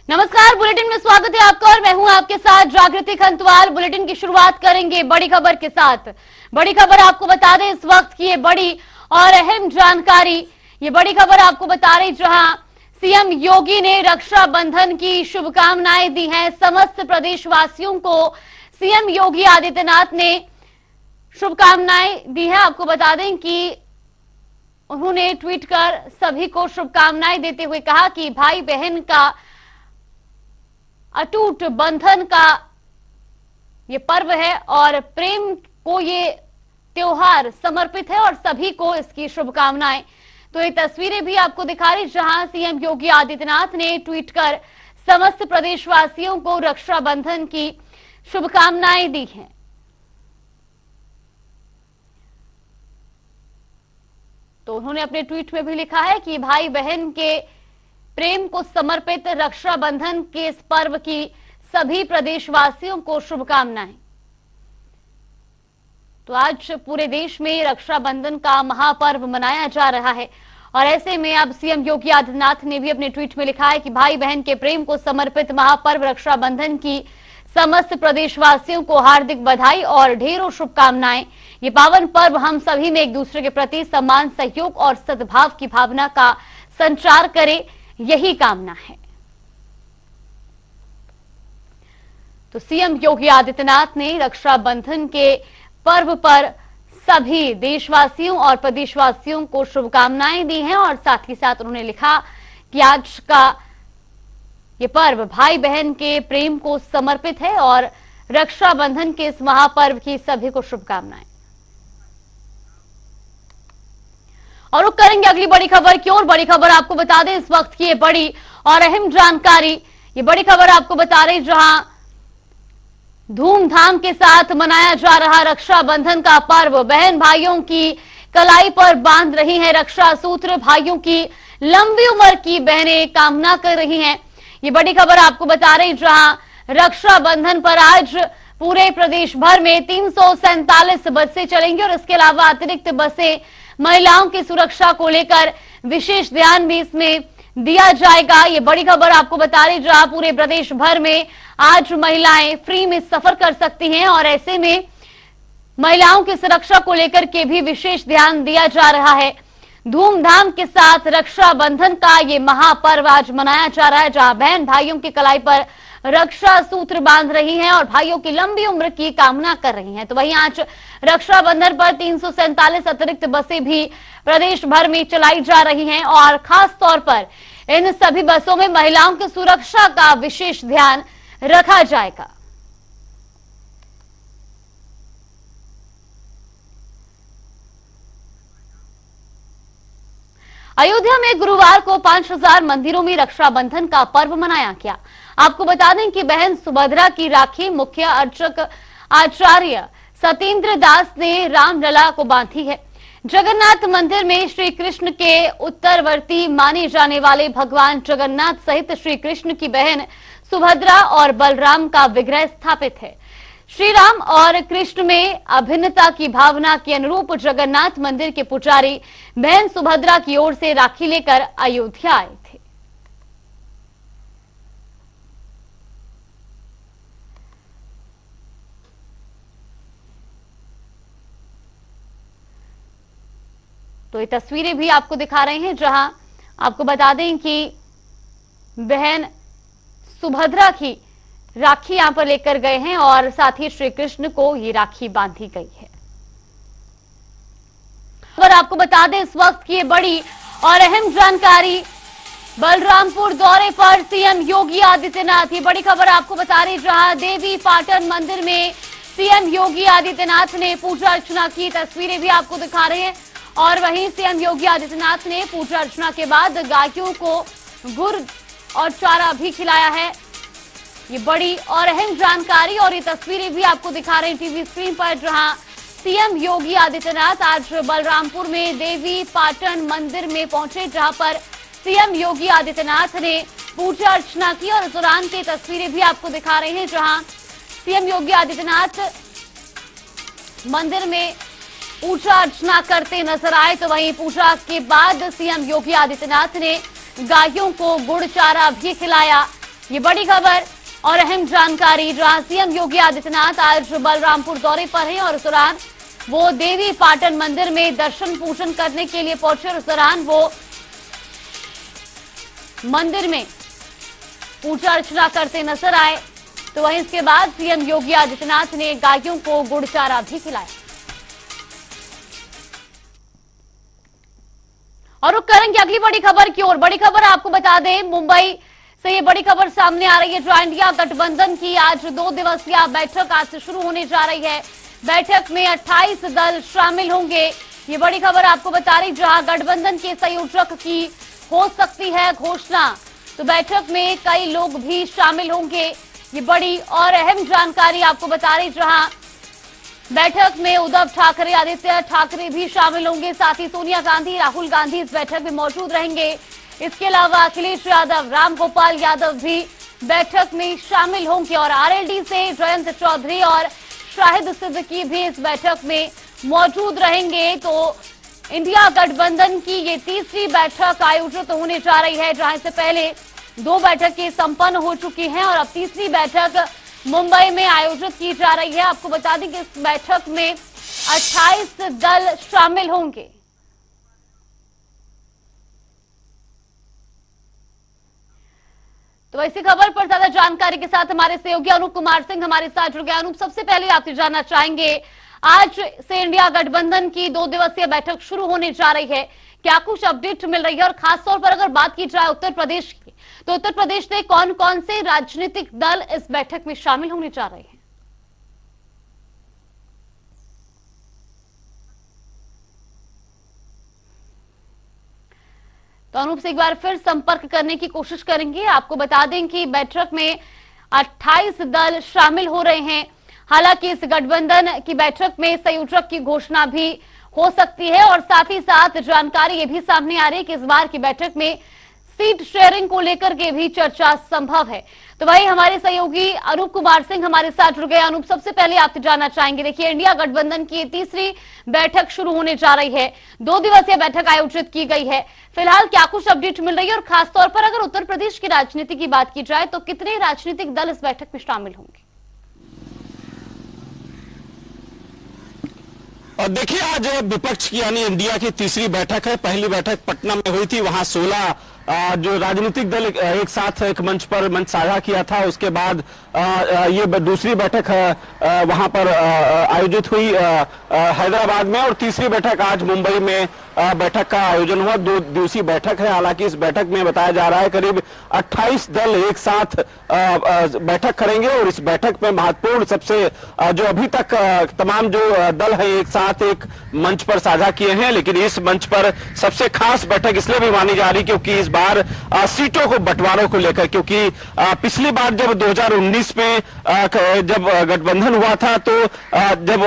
नमस्कार, बुलेटिन में स्वागत है आपका और मैं हूं आपके साथ जागृति खंतवाल। बुलेटिन की शुरुआत करेंगे बड़ी खबर के साथ। बड़ी खबर आपको बता दें इस वक्त की ये बड़ी और अहम जानकारी। ये बड़ी खबर आपको बता रही जहां सीएम योगी ने रक्षाबंधन की शुभकामनाएं दी हैं समस्त प्रदेशवासियों को। सीएम योगी आदित्यनाथ ने शुभकामनाएं दी है। आपको बता दें कि उन्होंने ट्वीट कर सभी को शुभकामनाएं देते हुए कहा कि भाई बहन का अटूट बंधन का ये पर्व है और प्रेम को ये त्योहार समर्पित है और सभी को इसकी शुभकामनाएं। तो ये तस्वीरें भी आपको दिखा रही जहां सीएम योगी आदित्यनाथ ने ट्वीट कर समस्त प्रदेशवासियों को रक्षाबंधन की शुभकामनाएं दी हैं। तो उन्होंने अपने ट्वीट में भी लिखा है कि भाई बहन के प्रेम को समर्पित रक्षाबंधन के इस पर्व की सभी प्रदेशवासियों को शुभकामनाएं। तो आज पूरे देश में रक्षाबंधन का महापर्व मनाया जा रहा है और ऐसे में अब सीएम योगी आदित्यनाथ ने भी अपने ट्वीट में लिखा है कि भाई बहन के प्रेम को समर्पित महापर्व रक्षाबंधन की समस्त प्रदेशवासियों को हार्दिक बधाई और ढेरों शुभकामनाएं। ये पावन पर्व हम सभी में एक दूसरे के प्रति सम्मान, सहयोग और सद्भाव की भावना का संचार करे, यही कामना है। तो सीएम योगी आदित्यनाथ ने रक्षाबंधन के पर्व पर सभी देशवासियों और प्रदेशवासियों को शुभकामनाएं दी हैं और साथ ही साथ उन्होंने लिखा कि आज का ये पर्व भाई बहन के प्रेम को समर्पित है और रक्षाबंधन के इस महापर्व की सभी को शुभकामनाएं। और रुक करेंगे अगली बड़ी खबर की ओर। बड़ी खबर आपको बता दें इस वक्त की ये बड़ी और अहम जानकारी। ये बड़ी खबर आपको बता रही जहां धूमधाम के साथ मनाया जा रहा रक्षाबंधन का पर्व। बहन भाइयों की कलाई पर बांध रही हैं रक्षा सूत्र। भाइयों की लंबी उम्र की बहनें कामना कर रही हैं। ये बड़ी खबर आपको बता रही जहां रक्षाबंधन पर आज पूरे प्रदेश भर में 347 बसें चलेंगी और इसके अलावा अतिरिक्त बसें महिलाओं की सुरक्षा को लेकर विशेष ध्यान भी इसमें दिया जाएगा। ये बड़ी खबर आपको बता रही जहां पूरे प्रदेश भर में आज महिलाएं फ्री में सफर कर सकती हैं और ऐसे में महिलाओं की सुरक्षा को लेकर के भी विशेष ध्यान दिया जा रहा है। धूमधाम के साथ रक्षाबंधन का ये महापर्व आज मनाया जा रहा है जहां बहन भाइयों की कलाई पर रक्षा सूत्र बांध रही हैं और भाइयों की लंबी उम्र की कामना कर रही हैं। तो वहीं आज रक्षाबंधन पर 347 अतिरिक्त बसें भी प्रदेश भर में चलाई जा रही हैं और खास तौर पर इन सभी बसों में महिलाओं की सुरक्षा का विशेष ध्यान रखा जाएगा। अयोध्या में गुरुवार को 5000 मंदिरों में रक्षाबंधन का पर्व मनाया गया। आपको बता दें कि बहन सुभद्रा की राखी मुख्य अर्चक आचार्य सतेंद्र दास ने रामलला को बांधी है। जगन्नाथ मंदिर में श्री कृष्ण के उत्तरवर्ती माने जाने वाले भगवान जगन्नाथ सहित श्री कृष्ण की बहन सुभद्रा और बलराम का विग्रह स्थापित है। श्री राम और कृष्ण में अभिन्नता की भावना के अनुरूप जगन्नाथ मंदिर के पुजारी बहन सुभद्रा की ओर से राखी लेकर अयोध्या आए थे। तो ये तस्वीरें भी आपको दिखा रहे हैं जहां आपको बता दें कि बहन सुभद्रा की राखी यहां पर लेकर गए हैं और साथ ही श्री कृष्ण को ये राखी बांधी गई है। और आपको बता दें इस वक्त की ये बड़ी और अहम जानकारी। बलरामपुर दौरे पर सीएम योगी आदित्यनाथ। ये बड़ी खबर आपको बता रही जहां देवी पाटन मंदिर में सीएम योगी आदित्यनाथ ने पूजा अर्चना की। तस्वीरें भी आपको दिखा रहे हैं और वहीं सीएम योगी आदित्यनाथ ने पूजा अर्चना के बाद गायों को गुड़ और चारा भी खिलाया है। ये बड़ी और अहम जानकारी और ये तस्वीरें भी आपको दिखा रहे हैं टीवी स्क्रीन पर जहां सीएम योगी आदित्यनाथ आज बलरामपुर में देवी पाटन मंदिर में पहुंचे जहां पर सीएम योगी आदित्यनाथ ने पूजा अर्चना की और इस दौरान की तस्वीरें भी आपको दिखा रहे हैं जहां सीएम योगी आदित्यनाथ मंदिर में पूजा अर्चना करते नजर आए। तो वहीं पूजा के बाद सीएम योगी आदित्यनाथ ने गायों को गुड़ चारा भी खिलाया। ये बड़ी खबर और अहम जानकारी, जहां सीएम योगी आदित्यनाथ आज बलरामपुर दौरे पर हैं और इस दौरान वो देवी पाटन मंदिर में दर्शन पूजन करने के लिए पहुंचे। इस दौरान वो मंदिर में पूजा अर्चना करते नजर आए। तो वहीं इसके बाद सीएम योगी आदित्यनाथ ने गायों को गुड़ चारा भी खिलाया। और रुक करेंगे अगली बड़ी खबर की ओर। बड़ी खबर आपको बता दें, मुंबई से ये बड़ी खबर सामने आ रही है, जो इंडिया गठबंधन की आज 2 दिवसीय बैठक आज से शुरू होने जा रही है। बैठक में 28 दल शामिल होंगे। ये बड़ी खबर आपको बता रही, जहां गठबंधन के संयोजक की हो सकती है घोषणा। तो बैठक में कई लोग भी शामिल होंगे। ये बड़ी और अहम जानकारी आपको बता रही, जहां बैठक में उद्धव ठाकरे, आदित्य ठाकरे भी शामिल होंगे। साथ ही सोनिया गांधी, राहुल गांधी इस बैठक में मौजूद रहेंगे। इसके अलावा अखिलेश यादव, रामगोपाल यादव भी बैठक में शामिल होंगे और आरएलडी से जयंत चौधरी और शाहिद सिद्दीकी भी इस बैठक में मौजूद रहेंगे। तो इंडिया गठबंधन की ये तीसरी बैठक आयोजित होने जा रही है, जहां से पहले 2 बैठकें संपन्न हो चुकी हैं और अब तीसरी बैठक मुंबई में आयोजित की जा रही है। आपको बता दें कि इस बैठक में 28 दल शामिल होंगे। तो ऐसी खबर पर ज्यादा जानकारी के साथ हमारे सहयोगी अनूप कुमार सिंह हमारे साथ जुड़ गए। अनूप, सबसे पहले आपसे जानना चाहेंगे, आज से इंडिया गठबंधन की 2 दिवसीय बैठक शुरू होने जा रही है, क्या कुछ अपडेट मिल रही है? और खासतौर पर अगर बात की जाए उत्तर प्रदेश की, तो उत्तर प्रदेश में कौन कौन से राजनीतिक दल इस बैठक में शामिल होने जा रहे हैं? तो अनूप से एक बार फिर संपर्क करने की कोशिश करेंगे। आपको बता दें कि बैठक में 28 दल शामिल हो रहे हैं। हालांकि इस गठबंधन की बैठक में संयोजक की घोषणा भी हो सकती है और साथ ही साथ जानकारी ये भी सामने आ रही है कि इस बार की बैठक में सीट शेयरिंग को लेकर के भी चर्चा संभव है। तो वही हमारे सहयोगी अनूप कुमार सिंह हमारे साथ जुड़ गए। अनूप, सबसे पहले आपसे जानना चाहेंगे, देखिए इंडिया गठबंधन की तीसरी बैठक शुरू होने जा रही है, 2 दिवसीय बैठक आयोजित की गई है। फिलहाल क्या कुछ अपडेट मिल रही है और खासतौर पर अगर उत्तर प्रदेश की राजनीति की बात की जाए तो कितने राजनीतिक दल इस बैठक में शामिल होंगे? और देखिए, आज विपक्ष की यानी इंडिया की तीसरी बैठक है। पहली बैठक पटना में हुई थी, वहां 16 जो राजनीतिक दल एक साथ एक मंच साझा किया था। उसके बाद ये दूसरी बैठक वहां पर आयोजित हुई हैदराबाद में, और तीसरी बैठक आज मुंबई में बैठक का आयोजन हुआ। 2 दिवसीय बैठक है। हालांकि इस बैठक में बताया जा रहा है करीब 28 दल एक साथ बैठक करेंगे और इस बैठक में महत्वपूर्ण सबसे जो अभी तक तमाम जो दल है एक साथ एक मंच पर साझा किए हैं, लेकिन इस मंच पर सबसे खास बैठक इसलिए भी मानी जा रही क्योंकि इस बार सीटों को बंटवारों को लेकर, क्योंकि पिछली बार जब 2019 में जब गठबंधन हुआ था तो जब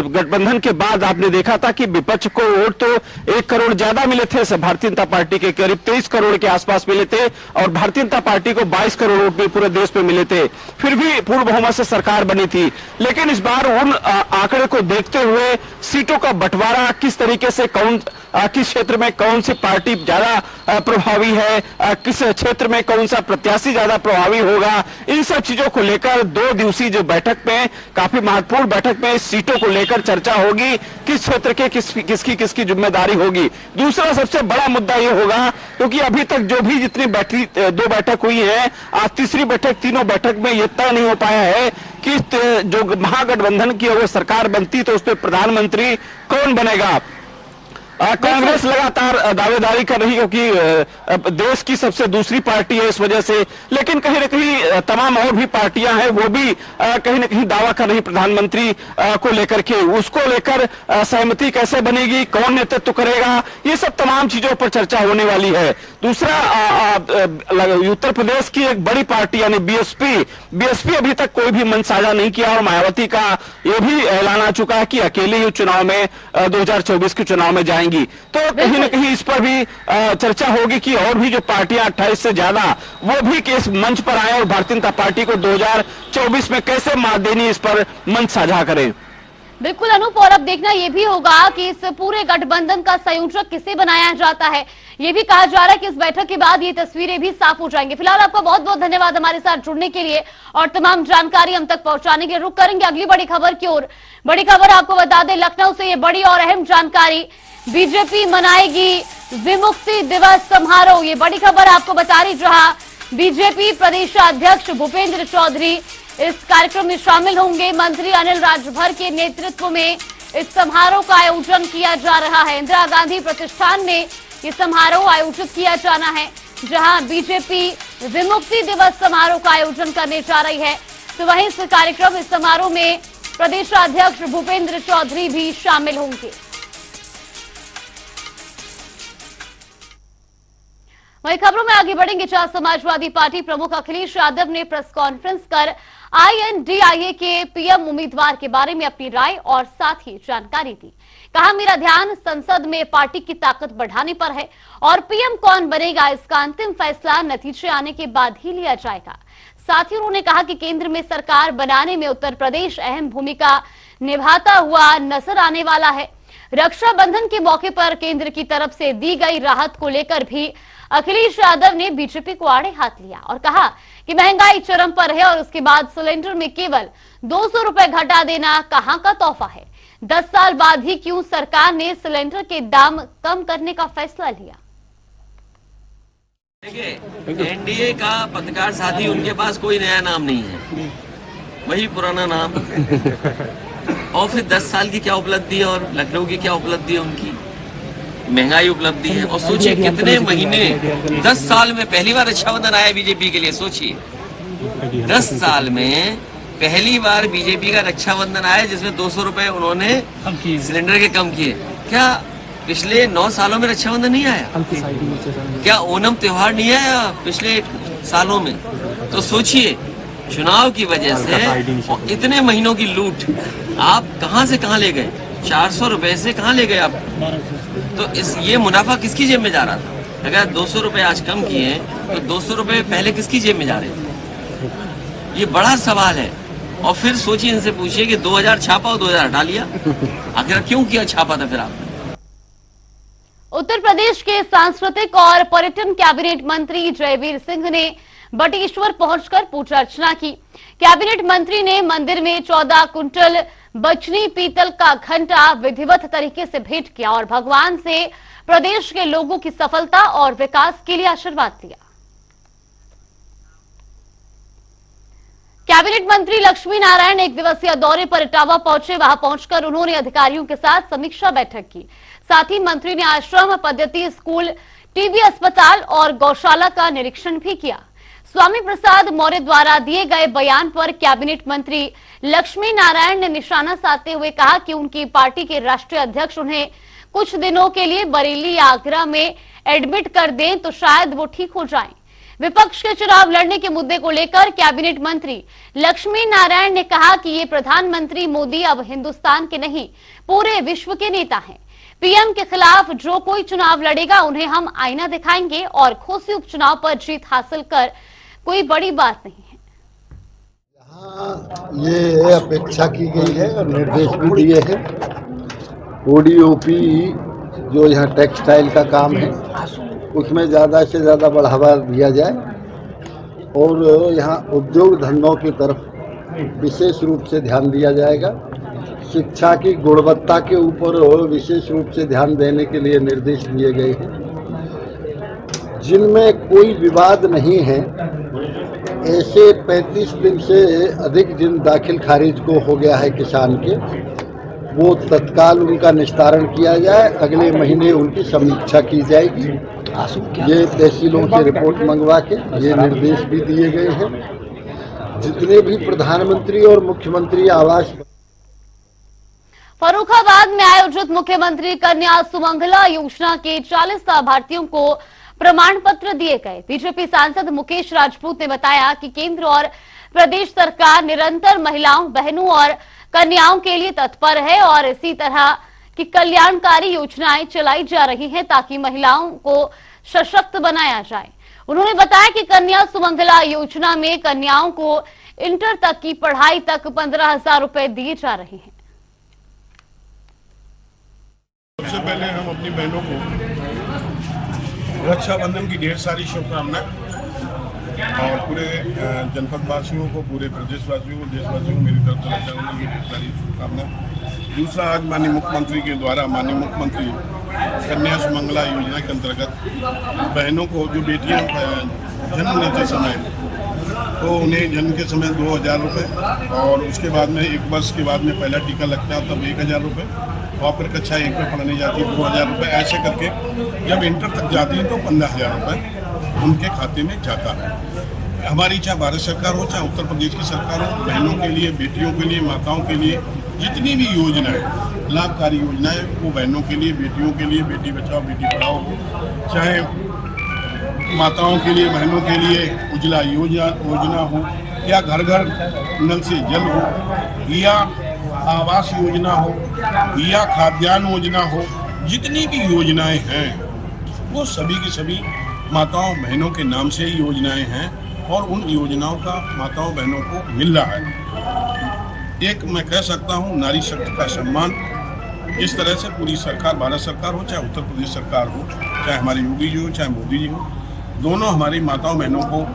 गठबंधन के बाद आपने देखा था कि विपक्ष को वोट तो 1 करोड़ ज्यादा मिले थे, भारतीय जनता पार्टी के करीब 23 करोड़ के आसपास मिले थे और भारतीय जनता पार्टी को 22 करोड़ वोट भी पूरे देश में मिले थे। फिर भी पूर्ण बहुमत से सरकार बनी थी। लेकिन इस बार उन आंकड़े को देखते हुए सीटों का बंटवारा किस तरीके से किस क्षेत्र में कौन सी पार्टी ज्यादा प्रभावी है, किस क्षेत्र में कौन सा प्रत्याशी ज्यादा प्रभावी होगा, इन सब चीजों को लेकर 2 दिवसीय जो बैठक में काफी महत्वपूर्ण बैठक में सीटों को लेकर चर्चा होगी, किस क्षेत्र के किसकी जिम्मेदारी होगी। दूसरा सबसे बड़ा मुद्दा यह होगा क्योंकि अभी तक जो भी जितनी 2 बैठक हुई है, आज तीसरी बैठक, तीनों बैठक में यह तय नहीं हो पाया है कि जो महागठबंधन की अगर सरकार बनती तो उस पर प्रधानमंत्री कौन बनेगा। कांग्रेस लगातार दावेदारी कर रही क्योंकि देश की सबसे दूसरी पार्टी है इस वजह से, लेकिन कहीं न कहीं तमाम और भी पार्टियां हैं वो भी कहीं न कहीं दावा कर रही प्रधानमंत्री को लेकर के। उसको लेकर सहमति कैसे बनेगी, कौन नेतृत्व करेगा, ये सब तमाम चीजों पर चर्चा होने वाली है। दूसरा, उत्तर प्रदेश की एक बड़ी पार्टी यानी बीएसपी अभी तक कोई भी मंच साझा नहीं किया और मायावती का यह भी ऐलान आ चुका है कि अकेले ही चुनाव में 2024 के चुनाव में जाएंगे। तो कहीं न कहीं इस पर भी चर्चा होगी कि और भी जो पार्टियां 28 से ज्यादा वो भी इस मंच पर आए और भारतीय जनता पार्टी को 2024 में कैसे मात देनी, इस पर मंच साझा करें। बिल्कुल अनूप, और अब देखना यह भी होगा कि इस पूरे गठबंधन का संयोजक किसे बनाया जाता है। ये भी कहा जा रहा है कि इस बैठक के बाद ये तस्वीरें भी साफ हो जाएंगी। फिलहाल आपका बहुत बहुत धन्यवाद हमारे साथ जुड़ने के लिए और तमाम जानकारी हम तक पहुंचाने के लिए। रुक करेंगे अगली बड़ी खबर की ओर। बड़ी खबर आपको बता दें, लखनऊ से ये बड़ी और अहम जानकारी, बीजेपी मनाएगी विमुक्ति दिवस समारोह। ये बड़ी खबर आपको बता रही, जहां बीजेपी प्रदेशाध्यक्ष भूपेंद्र चौधरी इस कार्यक्रम में शामिल होंगे। मंत्री अनिल राजभर के नेतृत्व में इस समारोह का आयोजन किया जा रहा है। इंदिरा गांधी प्रतिष्ठान में ये समारोह आयोजित किया जाना है, जहां बीजेपी विमुक्ति दिवस समारोह का आयोजन करने जा रही है। तो वहीं इस कार्यक्रम, इस समारोह में प्रदेशाध्यक्ष भूपेंद्र चौधरी भी शामिल होंगे। वहीं खबरों में आगे बढ़ेंगे, जहां समाजवादी पार्टी प्रमुख अखिलेश यादव ने प्रेस कॉन्फ्रेंस कर INDIA के पीएम उम्मीदवार के बारे में अपनी राय और साथ ही जानकारी दी। कहा, मेरा ध्यान संसद में पार्टी की ताकत बढ़ाने पर है और पीएम कौन बनेगा इसका अंतिम फैसला नतीजे आने के बाद ही लिया जाएगा। साथ ही उन्होंने कहा कि केंद्र में सरकार बनाने में उत्तर प्रदेश अहम भूमिका निभाता हुआ नजर आने वाला है। रक्षाबंधन के मौके पर केंद्र की तरफ से दी गई राहत को लेकर भी अखिलेश यादव ने बीजेपी को आड़े हाथ लिया और कहा कि महंगाई चरम पर है और उसके बाद सिलेंडर में केवल 200 रुपए घटा देना कहां का तोहफा है। 10 साल बाद ही क्यों सरकार ने सिलेंडर के दाम कम करने का फैसला लिया। देखिए, एनडीए का पत्रकार साथी, उनके पास कोई नया नाम नहीं है, वही पुराना नाम। और फिर 10 साल की क्या उपलब्धि है और लखनऊ की क्या उपलब्धि है, उनकी महंगाई उपलब्धि है। और सोचिए कितने महीने, 10 साल में पहली बार रक्षाबंधन आया बीजेपी के लिए। सोचिए 10 साल में पहली बार बीजेपी का रक्षाबंधन आया जिसमें 200 रुपए उन्होंने सिलेंडर के कम किए। क्या पिछले 9 सालों में रक्षाबंधन नहीं आया? क्या ओणम त्योहार नहीं आया पिछले सालों में? तो सोचिए, चुनाव की वजह से और इतने महीनों की लूट आप कहां से कहां ले गए? 400 रुपए से कहां ले गए आप? तो ये मुनाफा किसकी जेब में जा रहा था? अगर 200 रुपए आज कम किए तो 200 रुपए पहले किसकी जेब में जा रहे थे? ये बड़ा सवाल है। और फिर सोचिए, इनसे पूछिए कि 2000 छापा और 2000 हटा लिया, आखिर क्यों किया छापा था फिर आपने? उत्तर प्रदेश के सांस्कृतिक और पर्यटन कैबिनेट मंत्री जयवीर सिंह ने बटेश्वर पहुंचकर पूजा अर्चना की। कैबिनेट मंत्री ने मंदिर में 14 कुंटल बचनी पीतल का घंटा विधिवत तरीके से भेंट किया और भगवान से प्रदेश के लोगों की सफलता और विकास के लिए आशीर्वाद दिया। कैबिनेट मंत्री लक्ष्मी नारायण एक दिवसीय दौरे पर इटावा पहुंचे। वहां पहुंचकर उन्होंने अधिकारियों के साथ समीक्षा बैठक की। साथ ही मंत्री ने आश्रम पद्धति स्कूल, टीबी अस्पताल और गौशाला का निरीक्षण भी किया। स्वामी प्रसाद मौर्य द्वारा दिए गए बयान पर कैबिनेट मंत्री लक्ष्मी नारायण ने निशाना साधते हुए कहा कि उनकी पार्टी के राष्ट्रीय अध्यक्ष उन्हें कुछ दिनों के लिए बरेली या आगरा में एडमिट कर दें तो शायद वो ठीक हो जाएं। विपक्ष के चुनाव लड़ने के मुद्दे को लेकर कैबिनेट मंत्री लक्ष्मी नारायण ने कहा कि ये प्रधानमंत्री मोदी अब हिंदुस्तान के नहीं पूरे विश्व के नेता हैं। पीएम के खिलाफ जो कोई चुनाव लड़ेगा उन्हें हम आईना दिखाएंगे और खोसी उपचुनाव पर जीत हासिल कर कोई बड़ी बात नहीं है। यहाँ ये अपेक्षा की गई है और निर्देश भी दिए हैं, ओडीओपी जो यहाँ टेक्सटाइल का काम है उसमें ज़्यादा से ज़्यादा बढ़ावा दिया जाए और यहाँ उद्योग धंधों की तरफ विशेष रूप से ध्यान दिया जाएगा। शिक्षा की गुणवत्ता के ऊपर विशेष रूप से ध्यान देने के लिए निर्देश दिए गए हैं। जिनमें कोई विवाद नहीं है, ऐसे 35 दिन से अधिक जिन दाखिल खारिज को हो गया है किसान के, वो तत्काल उनका निस्तारण किया जाए। अगले महीने उनकी समीक्षा की जाएगी। ये तहसीलों से रिपोर्ट मंगवा के ये निर्देश भी दिए गए हैं। जितने भी प्रधानमंत्री और मुख्यमंत्री आवास फर्रुखाबाद में आयोजित मुख्यमंत्री कन्या सुमंगला योजना के 40 लाभार्थियों को प्रमाण पत्र दिए गए। बीजेपी सांसद मुकेश राजपूत ने बताया कि केंद्र और प्रदेश सरकार निरंतर महिलाओं, बहनों और कन्याओं के लिए तत्पर है और इसी तरह की कल्याणकारी योजनाएं चलाई जा रही हैं ताकि महिलाओं को सशक्त बनाया जाए। उन्होंने बताया कि कन्या सुमंगला योजना में कन्याओं को इंटर तक की पढ़ाई तक 15,000 रुपए दिए जा रहे हैं। सबसे पहले हम अपनी बहनों को रक्षाबंधन की ढेर सारी शुभकामनाएं और पूरे जनपद वासियों को, पूरे प्रदेशवासियों को, देशवासियों को मेरी तरफ से रक्षाबंधन की ढेर सारी शुभकामनाएं। दूसरा, आज माननीय मुख्यमंत्री के द्वारा माननीय मुख्यमंत्री कन्या सुमंगला योजना के अंतर्गत बहनों को, जो बेटियां जन्म लेते समय, तो उन्हें जन्म के समय 2000 रुपये और उसके बाद में 1 वर्ष के बाद में पहला टीका लगता है तब 1000 रुपये और फिर कक्षा 1 में पढ़ने जाती है 2000 रुपये। ऐसे करके जब इंटर तक जाती है तो 15,000 रुपये उनके खाते में जाता है। हमारी चाहे भारत सरकार हो, चाहे उत्तर प्रदेश की सरकार हो, बहनों के लिए, बेटियों के लिए, माताओं के लिए जितनी भी योजनाएं, लाभकारी योजनाएं, वो बहनों के लिए, बेटियों के लिए, बेटी बचाओ बेटी पढ़ाओ, चाहे माताओं के लिए, बहनों के लिए उज्ज्वला योजना हो, या घर घर नल से जल हो, या आवास योजना हो, या खाद्यान्न योजना हो, जितनी भी योजनाएं हैं वो सभी की सभी माताओं बहनों के नाम से ही योजनाएं हैं और उन योजनाओं का माताओं बहनों को मिल रहा है। एक मैं कह सकता हूँ, नारी शक्ति का सम्मान इस तरह से पूरी सरकार, भारत सरकार हो, चाहे उत्तर प्रदेश सरकार हो, चाहे हमारे योगी जी हो, चाहे मोदी जी हो, दोनों हमारी माताओं बहनों को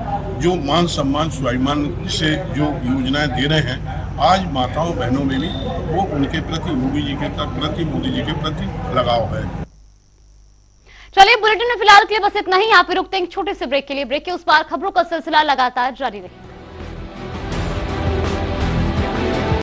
जो मान सम्मान स्वाभिमान से जो योजनाएं दे रहे हैं, आज माताओं बहनों में भी वो उनके प्रति, योगी जी के प्रति, मोदी जी के प्रति लगाव है। चलिए, बुलेटिन में फिलहाल के लिए बस इतना ही। यहाँ पे रुकते हैं एक छोटे से ब्रेक के लिए। ब्रेक के उस पार खबरों का सिलसिला लगातार जारी रहे।